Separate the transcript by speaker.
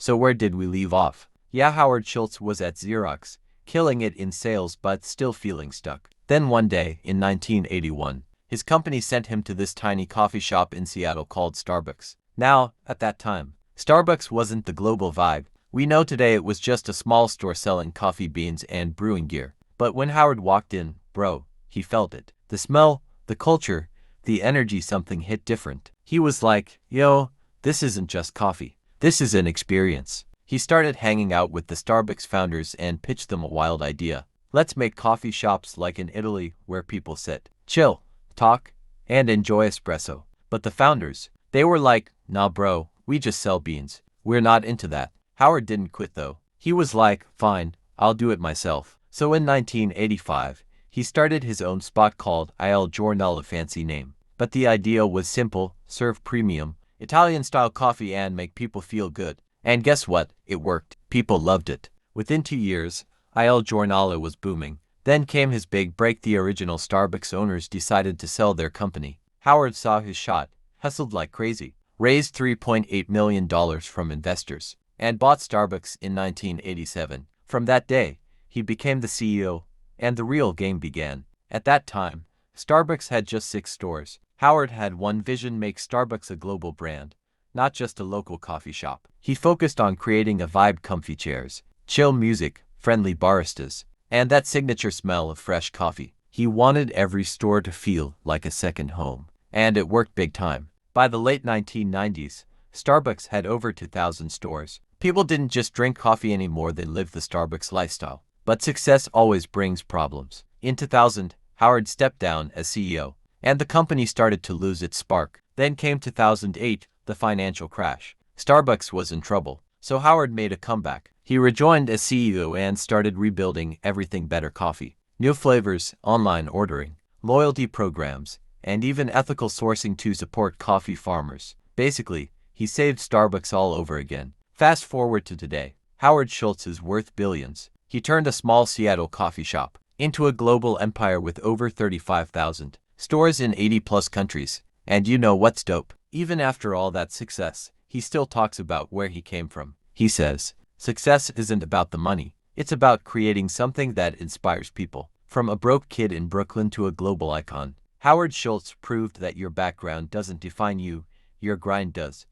Speaker 1: So where did we leave off? Yeah, Howard Schultz was at Xerox, killing it in sales but still feeling stuck. Then one day, in 1981, his company sent him to this tiny coffee shop in Seattle called Starbucks. Now, at that time, Starbucks wasn't the global vibe we know today. It was just a small store selling coffee beans and brewing gear. But when Howard walked in, bro, he felt it. The smell, the culture, the energy, something hit different. He was like, yo, this isn't just coffee. This is an experience. He started hanging out with the Starbucks founders and pitched them a wild idea. Let's make coffee shops like in Italy, where people sit, chill, talk, and enjoy espresso. But the founders, they were like, nah bro, we just sell beans. We're not into that. Howard didn't quit though. He was like, fine, I'll do it myself. So in 1985, he started his own spot called Il Giornale, a fancy name. But the idea was simple: serve premium, Italian-style coffee and make people feel good. And guess what? It worked. People loved it. Within 2 years, Il Giornale was booming. Then came his big break. The original Starbucks owners decided to sell their company. Howard saw his shot, hustled like crazy, raised $3.8 million from investors, and bought Starbucks in 1987. From that day, he became the CEO, and the real game began. At that time, Starbucks had just 6 stores. Howard had one vision: make Starbucks a global brand, not just a local coffee shop. He focused on creating a vibe: comfy chairs, chill music, friendly baristas, and that signature smell of fresh coffee. He wanted every store to feel like a second home, and it worked big time. By the late 1990s, Starbucks had over 2,000 stores. People didn't just drink coffee anymore, they lived the Starbucks lifestyle. But success always brings problems. In 2000, Howard stepped down as CEO, and the company started to lose its spark. Then came 2008, the financial crash. Starbucks was in trouble, so Howard made a comeback. He rejoined as CEO and started rebuilding everything: better coffee, new flavors, online ordering, loyalty programs, and even ethical sourcing to support coffee farmers. Basically, he saved Starbucks all over again. Fast forward to today, Howard Schultz is worth billions. He turned a small Seattle coffee shop into a global empire with over 35,000 stores in 80+ countries. And you know what's dope? Even after all that success, he still talks about where he came from. He says, success isn't about the money. It's about creating something that inspires people. From a broke kid in Brooklyn to a global icon, Howard Schultz proved that your background doesn't define you, your grind does.